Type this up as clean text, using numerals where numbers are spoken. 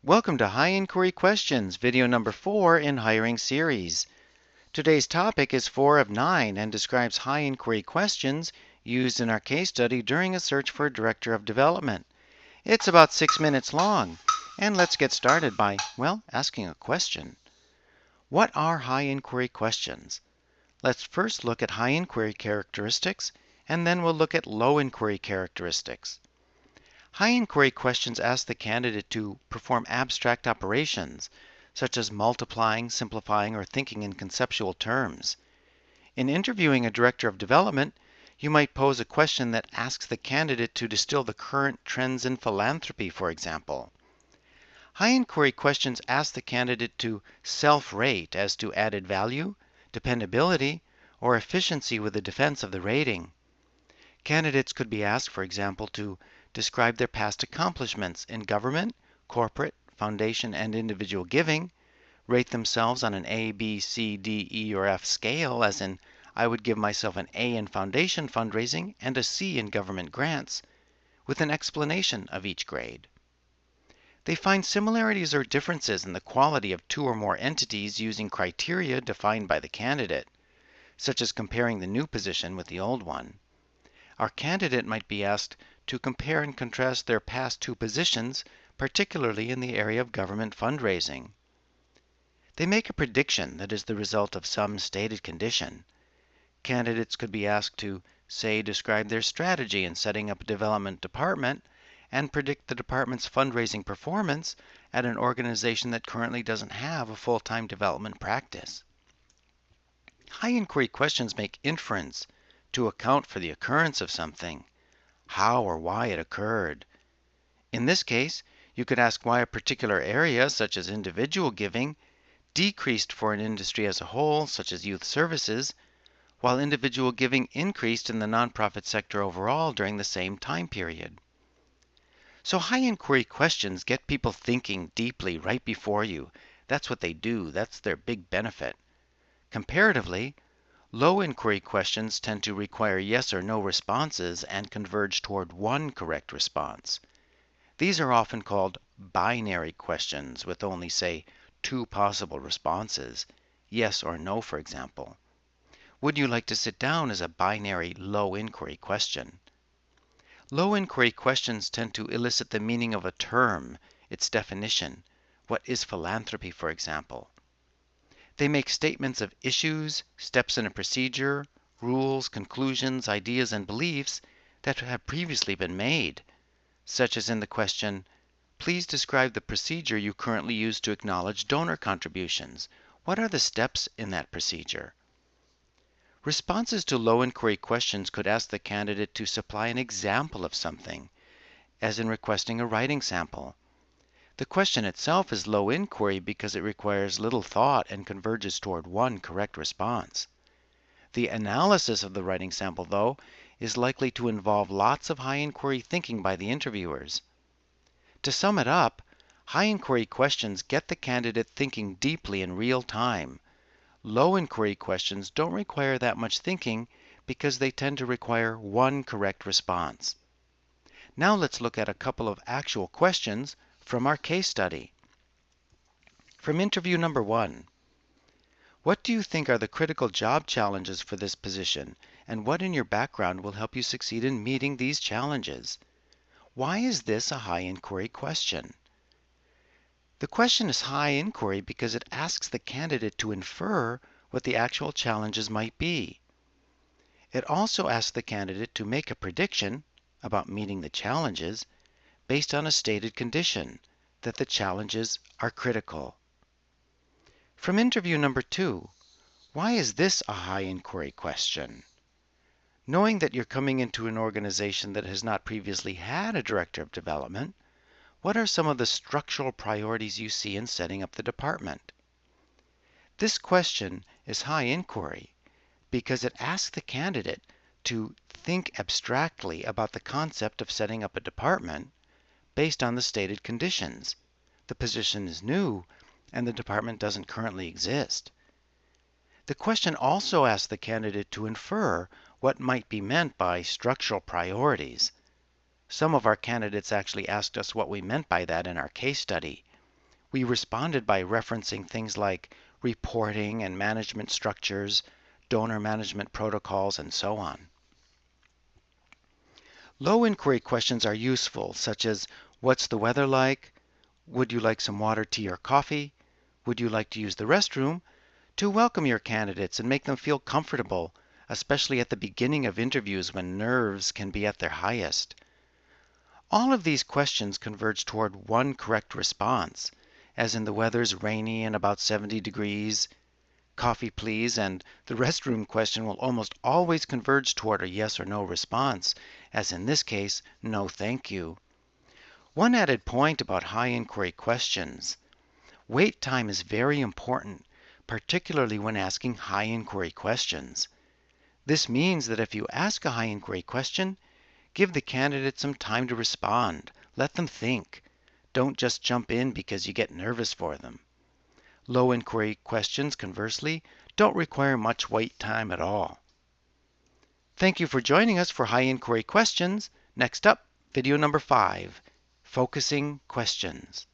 Welcome to High Inquiry Questions, video number 4 in Hiring Series. Today's topic is 4 of 9 and describes high inquiry questions used in our case study during a search for a Director of Development. It's about 6 minutes long, and let's get started by, asking a question. What are high inquiry questions? Let's first look at high inquiry characteristics, and then we'll look at low inquiry characteristics. High inquiry questions ask the candidate to perform abstract operations, such as multiplying, simplifying, or thinking in conceptual terms. In interviewing a Director of Development, you might pose a question that asks the candidate to distill the current trends in philanthropy, for example. High inquiry questions ask the candidate to self-rate as to added value, dependability, or efficiency with the defense of the rating. Candidates could be asked, for example, to describe their past accomplishments in government, corporate, foundation, and individual giving, rate themselves on an A, B, C, D, E, or F scale, as in, I would give myself an A in foundation fundraising and a C in government grants, with an explanation of each grade. They find similarities or differences in the quality of 2 or more entities using criteria defined by the candidate, such as comparing the new position with the old one. Our candidate might be asked to compare and contrast their past 2 positions, particularly in the area of government fundraising. They make a prediction that is the result of some stated condition. Candidates could be asked to, say, describe their strategy in setting up a development department and predict the department's fundraising performance at an organization that currently doesn't have a full-time development practice. High inquiry questions make inference to account for the occurrence of something, how or why it occurred. In this case, you could ask why a particular area, such as individual giving, decreased for an industry as a whole, such as youth services, while individual giving increased in the nonprofit sector overall during the same time period. So high inquiry questions get people thinking deeply right before you. That's what they do. That's their big benefit. Comparatively, low inquiry questions tend to require yes or no responses and converge toward one correct response. These are often called binary questions with only, say, 2 possible responses, yes or no, for example. Would you like to sit down as a binary low inquiry question? Low inquiry questions tend to elicit the meaning of a term, its definition. What is philanthropy, for example? They make statements of issues, steps in a procedure, rules, conclusions, ideas, and beliefs that have previously been made, such as in the question, please describe the procedure you currently use to acknowledge donor contributions. What are the steps in that procedure? Responses to low inquiry questions could ask the candidate to supply an example of something, as in requesting a writing sample. The question itself is low inquiry because it requires little thought and converges toward one correct response. The analysis of the writing sample, though, is likely to involve lots of high inquiry thinking by the interviewers. To sum it up, high inquiry questions get the candidate thinking deeply in real time. Low inquiry questions don't require that much thinking because they tend to require one correct response. Now let's look at a couple of actual questions from our case study. From interview number 1. What do you think are the critical job challenges for this position, and what in your background will help you succeed in meeting these challenges? Why is this a high inquiry question? The question is high inquiry because it asks the candidate to infer what the actual challenges might be. It also asks the candidate to make a prediction about meeting the challenges based on a stated condition that the challenges are critical. From interview number 2, why is this a high inquiry question? Knowing that you're coming into an organization that has not previously had a Director of Development, what are some of the structural priorities you see in setting up the department? This question is high inquiry because it asks the candidate to think abstractly about the concept of setting up a department based on the stated conditions. The position is new and the department doesn't currently exist. The question also asks the candidate to infer what might be meant by structural priorities. Some of our candidates actually asked us what we meant by that in our case study. We responded by referencing things like reporting and management structures, donor management protocols, and so on. Low inquiry questions are useful, such as, what's the weather like? Would you like some water, tea, or coffee? Would you like to use the restroom? To welcome your candidates and make them feel comfortable, especially at the beginning of interviews when nerves can be at their highest. All of these questions converge toward one correct response, as in the weather's rainy and about 70 degrees, coffee please, and the restroom question will almost always converge toward a yes or no response, as in this case, no thank you. One added point about high inquiry questions. Wait time is very important, particularly when asking high inquiry questions. This means that if you ask a high inquiry question, give the candidate some time to respond. Let them think. Don't just jump in because you get nervous for them. Low inquiry questions, conversely, don't require much wait time at all. Thank you for joining us for high inquiry questions. Next up, video number 5, focusing questions.